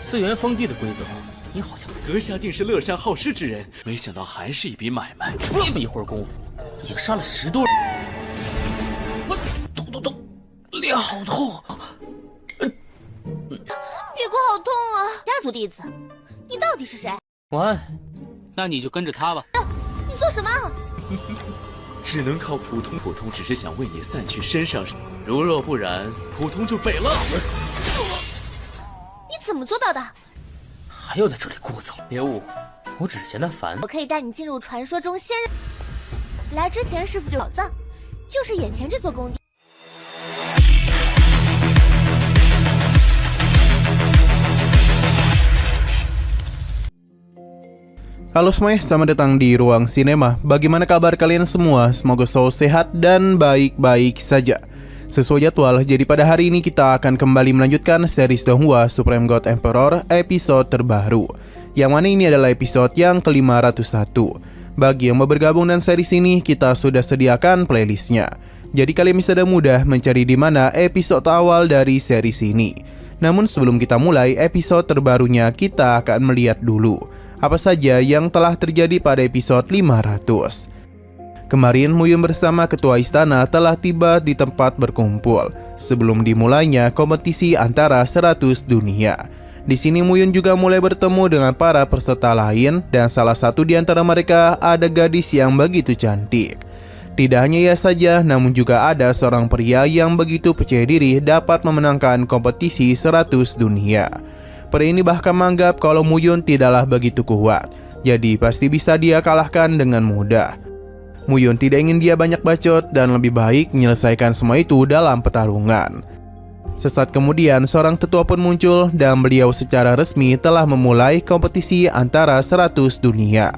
次元封地的规则，你好像阁下定是乐善好施之人，没想到还是一笔买卖。这么一会儿功夫，已经杀了10多人。我痛，脸好痛。屁股好痛啊！家族弟子，你到底是谁？晚安，那你就跟着他吧。你做什么？只能靠普通只是想为你散去身上，如若不然，普通就北了。你怎么做到的？还要在这里聒噪？别误会，我只是嫌他烦。我可以带你进入传说中仙人。来之前师傅就宝藏，就是眼前这座宫殿。Halo semuanya, selamat datang di Ruang Sinema. Bagaimana kabar kalian semua? Semoga selalu sehat dan baik-baik saja. Sesuai jadwal, jadi pada hari ini kita akan kembali melanjutkan series Donghua Supreme God Emperor episode terbaru, yang mana ini adalah episode yang ke-501. Bagi yang mau bergabung dengan series ini, kita sudah sediakan playlistnya. Jadi kalian bisa dengan mudah mencari di mana episode awal dari series ini. Namun sebelum kita mulai episode terbarunya, kita akan melihat dulu apa saja yang telah terjadi pada episode 500. Kemarin Muyun bersama ketua istana telah tiba di tempat berkumpul sebelum dimulainya kompetisi antara 100 dunia. Di sini Muyun juga mulai bertemu dengan para peserta lain dan salah satu di antara mereka ada gadis yang begitu cantik. Tidak hanya ia saja, namun juga ada seorang pria yang begitu percaya diri dapat memenangkan kompetisi 100 dunia. Pria ini bahkan menganggap kalau Muyun tidaklah begitu kuat, jadi pasti bisa dia kalahkan dengan mudah. Muyun tidak ingin dia banyak bacot dan lebih baik menyelesaikan semua itu dalam pertarungan. Sesaat kemudian seorang tetua pun muncul dan beliau secara resmi telah memulai kompetisi antara 100 dunia.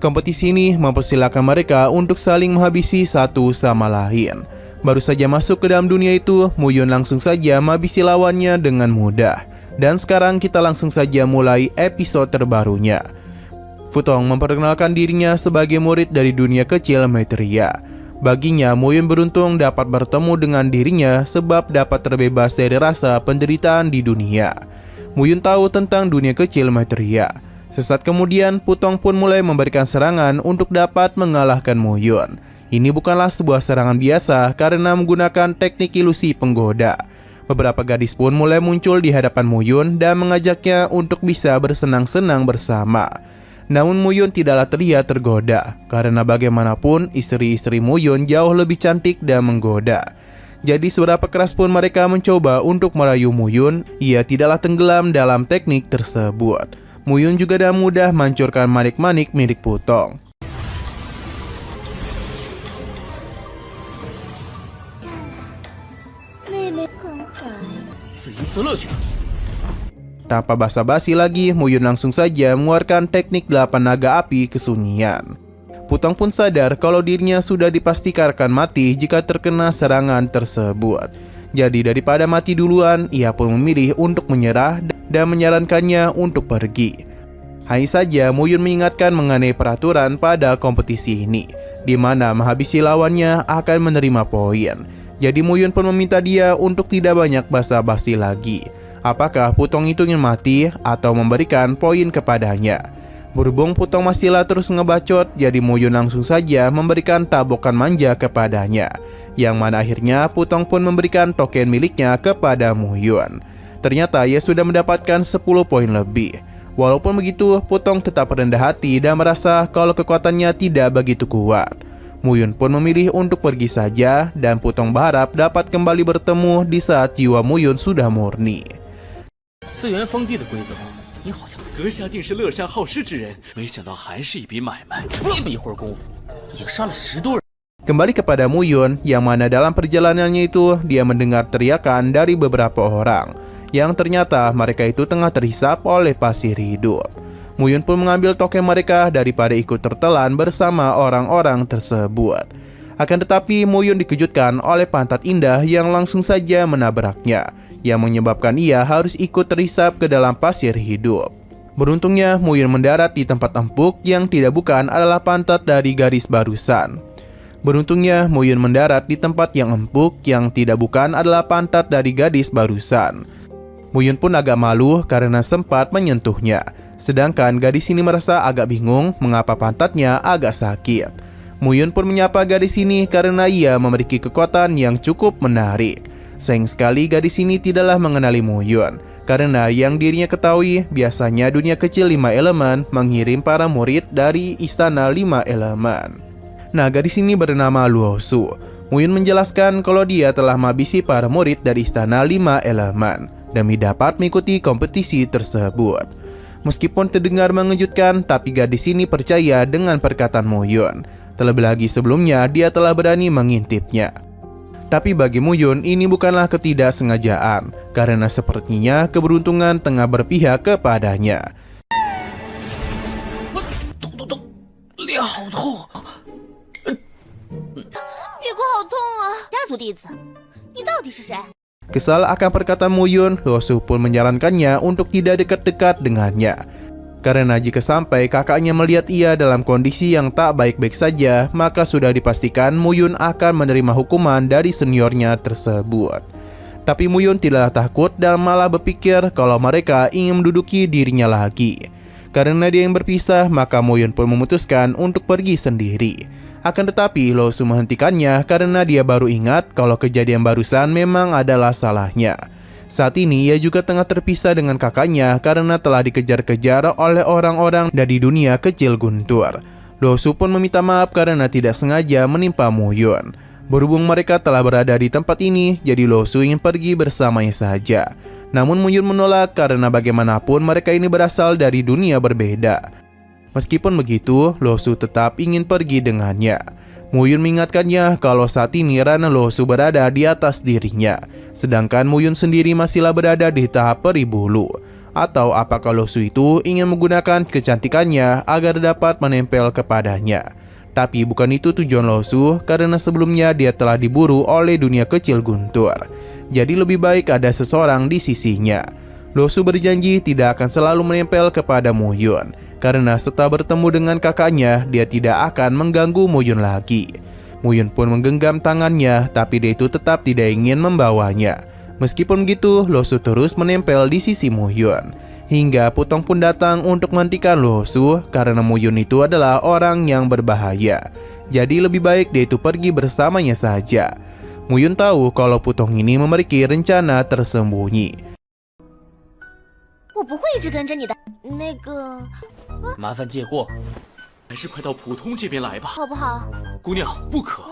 Kompetisi ini mempersilahkan mereka untuk saling menghabisi satu sama lain. Baru saja masuk ke dalam dunia itu, Muyun langsung saja menghabisi lawannya dengan mudah. Dan sekarang kita langsung saja mulai episode terbarunya. Futong memperkenalkan dirinya sebagai murid dari dunia kecil Maitreya. Baginya, Muyun beruntung dapat bertemu dengan dirinya sebab dapat terbebas dari rasa penderitaan di dunia. Muyun tahu tentang dunia kecil Maitreya. Sesaat kemudian, Putong pun mulai memberikan serangan untuk dapat mengalahkan Muyun. Ini bukanlah sebuah serangan biasa karena menggunakan teknik ilusi penggoda. Beberapa gadis pun mulai muncul di hadapan Muyun dan mengajaknya untuk bisa bersenang-senang bersama. Namun Muyun tidaklah terlihat tergoda, karena bagaimanapun istri-istri Muyun jauh lebih cantik dan menggoda. Jadi seberapa keras pun mereka mencoba untuk merayu Muyun, ia tidaklah tenggelam dalam teknik tersebut. Muyun juga dengan mudah menghancurkan manik-manik milik Putong. Tanpa basa-basi lagi, Muyun langsung saja mengeluarkan teknik 8 naga api kesunyian. Putong pun sadar kalau dirinya sudah dipastikan akan mati jika terkena serangan tersebut. Jadi daripada mati duluan, ia pun memilih untuk menyerah dan menyarankannya untuk pergi. Hanya saja Muyun mengingatkan mengenai peraturan pada kompetisi ini, di mana menghabisi lawannya akan menerima poin. Jadi Muyun pun meminta dia untuk tidak banyak basa-basi lagi. Apakah Putong itu ingin mati atau memberikan poin kepadanya? Berhubung Putong masihlah terus ngebacot, jadi Muyun langsung saja memberikan tabokan manja kepadanya, yang mana akhirnya Putong pun memberikan token miliknya kepada Muyun. Ternyata ia sudah mendapatkan 10 poin lebih. Walaupun begitu, Putong tetap rendah hati dan merasa kalau kekuatannya tidak begitu kuat. Muyun pun memilih untuk pergi saja, dan Putong berharap dapat kembali bertemu di saat jiwa Muyun sudah murni. 次元封地的规则，你好像阁下定是乐善好施之人，没想到还是一笔买卖。这么一会儿功夫，已经杀了10多人。 Kembali kepada Muyun, yang mana dalam perjalanannya itu dia mendengar teriakan dari beberapa orang, yang ternyata mereka itu tengah terhisap oleh pasir hidup. Muyun pun mengambil token mereka daripada ikut tertelan bersama orang-orang tersebut. Akan tetapi Muyun dikejutkan oleh pantat indah yang langsung saja menabraknya, yang menyebabkan ia harus ikut terhisap ke dalam pasir hidup. Beruntungnya Muyun mendarat di tempat empuk yang tidak bukan adalah pantat dari gadis barusan. Beruntungnya Muyun mendarat di tempat yang empuk yang tidak bukan adalah pantat dari gadis barusan. Muyun pun agak malu karena sempat menyentuhnya. Sedangkan gadis ini merasa agak bingung mengapa pantatnya agak sakit. Muyun pun menyapa gadis ini karena ia memiliki kekuatan yang cukup menarik. Sayang sekali gadis ini tidaklah mengenali Muyun, karena yang dirinya ketahui biasanya dunia kecil 5 elemen mengirim para murid dari istana 5 elemen. Nah, gadis ini bernama Luo Su. Muyun menjelaskan kalau dia telah menghabisi para murid dari istana 5 elemen demi dapat mengikuti kompetisi tersebut. Meskipun terdengar mengejutkan, tapi gadis ini percaya dengan perkataan Muyun. Terlebih lagi sebelumnya dia telah berani mengintipnya. Tapi bagi Muyun ini bukanlah ketidaksengajaan, karena sepertinya keberuntungan tengah berpihak kepadanya. 痛，脸好痛。屁股好痛啊！家族弟子，你到底是谁？ Kesal akan perkataan Muyun, Luo Su pun menyarankannya untuk tidak dekat-dekat dengannya. Karena jika sampai kakaknya melihat ia dalam kondisi yang tak baik-baik saja, maka sudah dipastikan Muyun akan menerima hukuman dari seniornya tersebut. Tapi Muyun tidaklah takut dan malah berpikir kalau mereka ingin menduduki dirinya lagi. Karena dia yang berpisah, maka Muyun pun memutuskan untuk pergi sendiri. Akan tetapi Luo Su menghentikannya karena dia baru ingat kalau kejadian barusan memang adalah salahnya. Saat ini ia juga tengah terpisah dengan kakaknya karena telah dikejar-kejar oleh orang-orang dari dunia kecil guntur. Luo Su pun meminta maaf karena tidak sengaja menimpa Muyun. Berhubung mereka telah berada di tempat ini, jadi Luo Su ingin pergi bersamanya saja. Namun Muyun menolak karena bagaimanapun mereka ini berasal dari dunia berbeda. Meskipun begitu, Luo Su tetap ingin pergi dengannya. Muyun mengingatkannya kalau saat ini Rana Luo Su berada di atas dirinya, sedangkan Muyun sendiri masihlah berada di tahap peribulu. Atau apakah Luo Su itu ingin menggunakan kecantikannya agar dapat menempel kepadanya? Tapi bukan itu tujuan Luo Su, karena sebelumnya dia telah diburu oleh dunia kecil guntur. Jadi lebih baik ada seseorang di sisinya. Luo Su berjanji tidak akan selalu menempel kepada Muyun, karena setelah bertemu dengan kakaknya, dia tidak akan mengganggu Muyun lagi. Muyun pun menggenggam tangannya, tapi dia itu tetap tidak ingin membawanya. Meskipun begitu, Luo Su terus menempel di sisi Muyun. Hingga Putong pun datang untuk menghentikan Luo Su, karena Muyun itu adalah orang yang berbahaya. Jadi lebih baik dia itu pergi bersamanya saja. Muyun tahu kalau Putong ini memiliki rencana tersembunyi. 我不会一直跟着你的，那个，麻烦借过。还是快到普通这边来吧。好不好？姑娘，不可。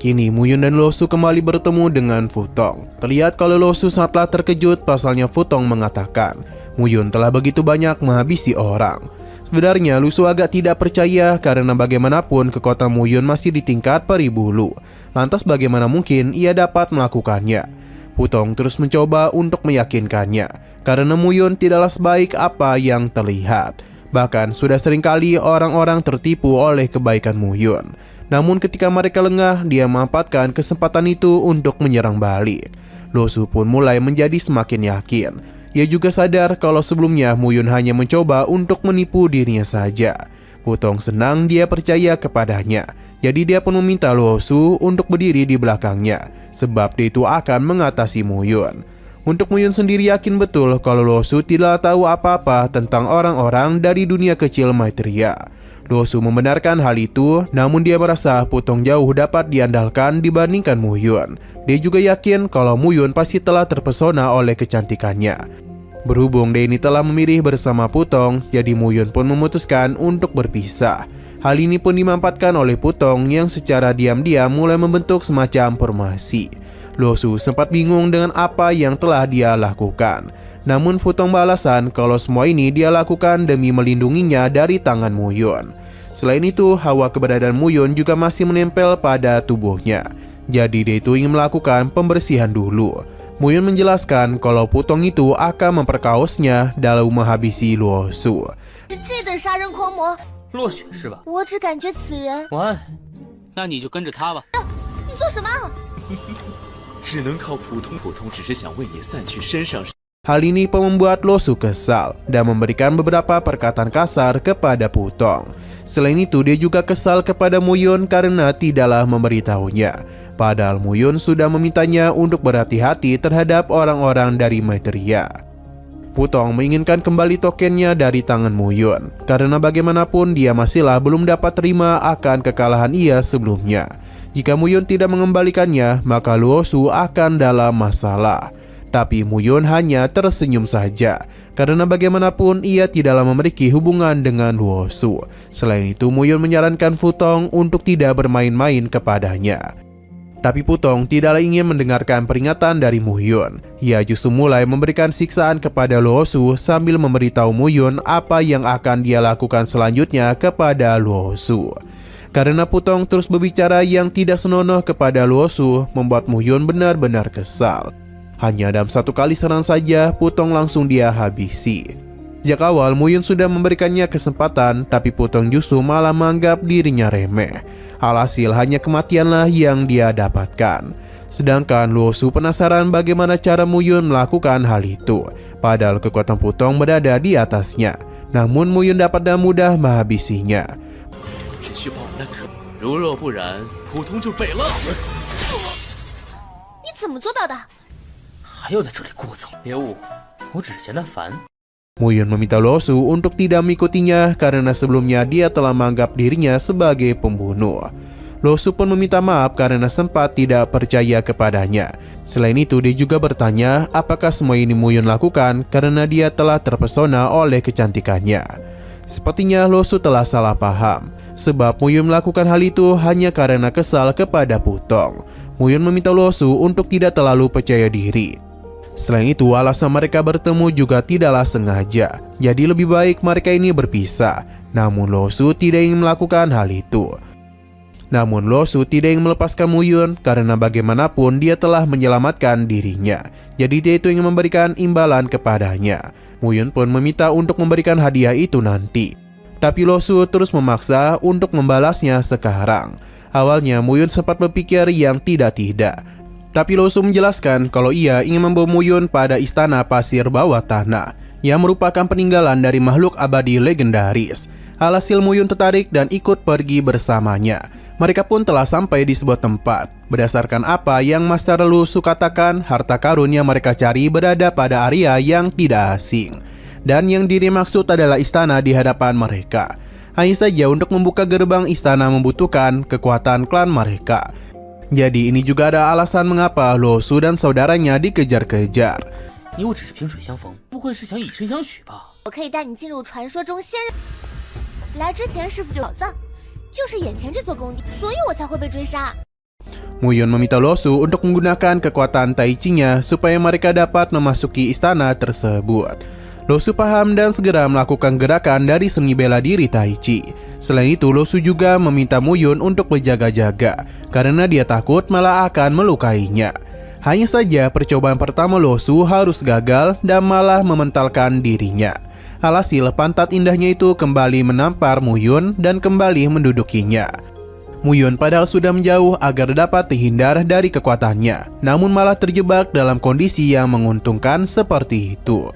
Kini Muyun dan Luo Su kembali bertemu dengan Futong. Terlihat kalau Luo Su sangatlah terkejut pasalnya Futong mengatakan Muyun telah begitu banyak menghabisi orang. Sebenarnya Luo Su agak tidak percaya karena bagaimanapun kekuatan Muyun masih di tingkat peribulu. Lantas bagaimana mungkin ia dapat melakukannya? Putong terus mencoba untuk meyakinkannya karena Muyun tidaklah sebaik apa yang terlihat. Bahkan sudah seringkali orang-orang tertipu oleh kebaikan Muyun. Namun ketika mereka lengah, dia memanfaatkan kesempatan itu untuk menyerang balik. Luo Su pun mulai menjadi semakin yakin. Ia juga sadar kalau sebelumnya Muyun hanya mencoba untuk menipu dirinya saja. Putong senang dia percaya kepadanya. Jadi dia pun meminta Luo Su untuk berdiri di belakangnya, sebab dia itu akan mengatasi Muyun. Untuk Muyun sendiri yakin betul kalau Luo Su tidak tahu apa-apa tentang orang-orang dari dunia kecil Maitreya. Luo Su membenarkan hal itu, namun dia merasa Putong jauh dapat diandalkan dibandingkan Muyun. Dia juga yakin kalau Muyun pasti telah terpesona oleh kecantikannya. Berhubung dia ini telah memilih bersama Putong, jadi Muyun pun memutuskan untuk berpisah. Hal ini pun dimanfaatkan oleh Putong yang secara diam-diam mulai membentuk semacam formasi. Luo Su sempat bingung dengan apa yang telah dia lakukan. Namun Putong beralasan kalau semua ini dia lakukan demi melindunginya dari tangan Muyun. Selain itu, hawa keberadaan Muyun juga masih menempel pada tubuhnya. Jadi dia itu ingin melakukan pembersihan dulu. Muyun menjelaskan kalau Putong itu akan memperkaosnya dalam menghabisi Luo Su. 这等杀人狂魔， 落雪是吧？ 我只感觉此人， 晚安，那你就跟着他吧。 你做什么？ 只能靠普通，普通只是想为你散去身上。 Hal ini pun membuat Luo Su kesal dan memberikan beberapa perkataan kasar kepada Putong. Selain itu, dia juga kesal kepada Muyun karena tidaklah memberitahunya. Padahal Muyun sudah memintanya untuk berhati-hati terhadap orang-orang dari Maitreya. Putong menginginkan kembali tokennya dari tangan Muyun, karena bagaimanapun dia masihlah belum dapat terima akan kekalahan ia sebelumnya. Jika Muyun tidak mengembalikannya, maka Luosu akan dalam masalah. Tapi Muyun hanya tersenyum saja, karena bagaimanapun ia tidaklah memiliki hubungan dengan Luosu. Selain itu, Muyun menyarankan Putong untuk tidak bermain-main kepadanya. Tapi Putong tidaklah ingin mendengarkan peringatan dari Muyun. Ia justru mulai memberikan siksaan kepada Luosu sambil memberitahu Muyun apa yang akan dia lakukan selanjutnya kepada Luosu. Karena Putong terus berbicara yang tidak senonoh kepada Luosu, membuat Muyun benar-benar kesal. Hanya dalam satu kali serangan saja, Putong langsung dia habisi. Sejak awal Muyun sudah memberikannya kesempatan, tapi Putong justru malah menganggap dirinya remeh. Alhasil hanya kematianlah yang dia dapatkan. Sedangkan Luosu penasaran bagaimana cara Muyun melakukan hal itu, padahal kekuatan Putong berada di atasnya. Namun Muyun dapat dengan mudah menghabisinya. 只需把我那可，如若不然，普通就北了。你怎么做到的？还要在这里聒噪？别误会，我只是嫌他烦。 Muyun meminta Luosu untuk tidak mengikutinya karena sebelumnya dia telah menganggap dirinya sebagai pembunuh. Luosu pun meminta maaf karena sempat tidak percaya kepadanya. Selain itu, dia juga bertanya apakah semua ini Muyun lakukan karena dia telah terpesona oleh kecantikannya. Sepertinya Luosu telah salah paham, sebab Muyun melakukan hal itu hanya karena kesal kepada Putong. Muyun meminta Luosu untuk tidak terlalu percaya diri. Selain itu, alasan mereka bertemu juga tidaklah sengaja, jadi lebih baik mereka ini berpisah. Namun Luosu tidak ingin melakukan hal itu. Namun Luosu tidak ingin melepaskan Muyun karena bagaimanapun dia telah menyelamatkan dirinya. Jadi dia itu ingin memberikan imbalan kepadanya. Muyun pun meminta untuk memberikan hadiah itu nanti. Tapi Luosu terus memaksa untuk membalasnya sekarang. Awalnya Muyun sempat berpikir yang tidak-tidak. Tapi Luosu menjelaskan kalau ia ingin membawa Muyun pada istana pasir bawah tanah yang merupakan peninggalan dari makhluk abadi legendaris. Alhasil Muyun tertarik dan ikut pergi bersamanya. Mereka pun telah sampai di sebuah tempat. Berdasarkan apa yang Master Luosu katakan, harta karun yang mereka cari berada pada area yang tidak asing. Dan yang dimaksud adalah istana di hadapan mereka. Hanya saja untuk membuka gerbang istana membutuhkan kekuatan klan mereka. Jadi ini juga ada alasan mengapa Luosu dan saudaranya dikejar-kejar. 你我只是萍水相逢，不会是想以身相许吧？我可以带你进入传说中仙人。来之前师傅就宝藏，就是眼前这座宫殿，所以我才会被追杀。 Muyun meminta Luosu untuk menggunakan kekuatan Tai Chi-nya supaya mereka dapat memasuki istana tersebut. Luosu paham dan segera melakukan gerakan dari seni bela diri Tai Chi. Selain itu, Luosu juga meminta Muyun untuk berjaga-jaga karena dia takut malah akan melukainya. Hanya saja percobaan pertama Luosu harus gagal dan malah mementalkan dirinya. Alhasil pantat indahnya itu kembali menampar Muyun dan kembali mendudukinya. Muyun padahal sudah menjauh agar dapat terhindar dari kekuatannya, namun malah terjebak dalam kondisi yang menguntungkan seperti itu.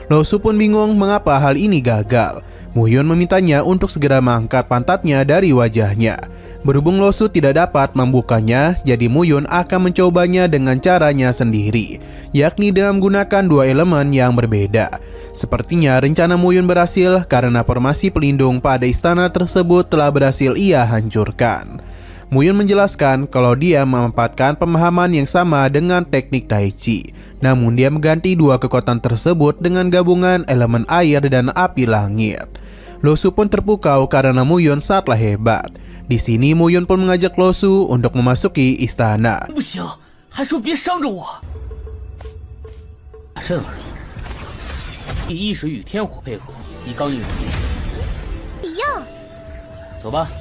Luosu pun bingung mengapa hal ini gagal. Muyun memintanya untuk segera mengangkat pantatnya dari wajahnya. Berhubung Luosu tidak dapat membukanya, jadi Muyun akan mencobanya dengan caranya sendiri, yakni dengan menggunakan dua elemen yang berbeda. Sepertinya rencana Muyun berhasil karena formasi pelindung pada istana tersebut telah berhasil ia hancurkan. Muyun menjelaskan kalau dia memanfaatkan pemahaman yang sama dengan teknik Tai Chi. Namun dia mengganti dua kekuatan tersebut dengan gabungan elemen air dan api langit. Luosu pun terpukau karena Muyun sangatlah hebat. Di sini Muyun pun mengajak Luosu untuk memasuki istana. 不行，还说别伤着我。打阵而已，以一水与天火配合，以刚硬为敌。一样。走吧。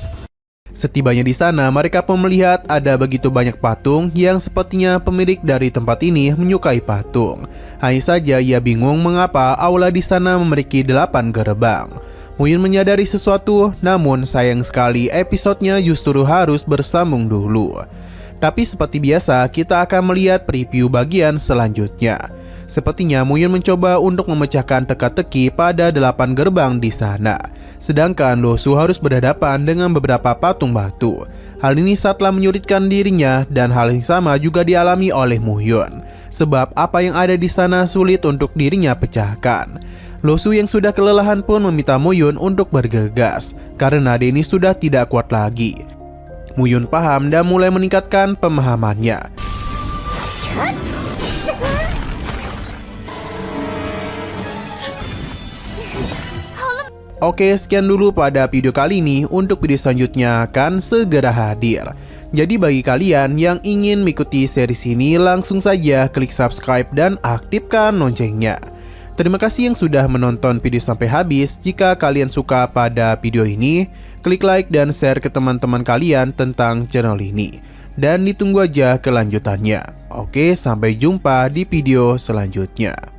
Setibanya di sana, mereka pun melihat ada begitu banyak patung yang sepertinya pemilik dari tempat ini menyukai patung. Hanya saja ia bingung mengapa aula di sana memiliki 8 gerbang. Muyun menyadari sesuatu, namun sayang sekali episodenya justru harus bersambung dulu. Tapi seperti biasa, kita akan melihat preview bagian selanjutnya. Sepertinya Muyun mencoba untuk memecahkan teka-teki pada 8 gerbang di sana. Sedangkan Luosu harus berhadapan dengan beberapa patung batu. Hal ini sangatlah menyulitkan dirinya dan hal yang sama juga dialami oleh Muyun. sebab apa yang ada di sana sulit untuk dirinya pecahkan. Losu yang sudah kelelahan pun meminta Muyun untuk bergegas, karena Denny sudah tidak kuat lagi. Muyun paham dan mulai meningkatkan pemahamannya. Oke, sekian dulu pada video kali ini. Untuk video selanjutnya akan segera hadir. Jadi bagi kalian yang ingin mengikuti series ini, langsung saja klik subscribe dan aktifkan loncengnya. Terima kasih yang sudah menonton video sampai habis. Jika kalian suka pada video ini, klik like dan share ke teman-teman kalian tentang channel ini. Dan ditunggu aja kelanjutannya. Oke, sampai jumpa di video selanjutnya.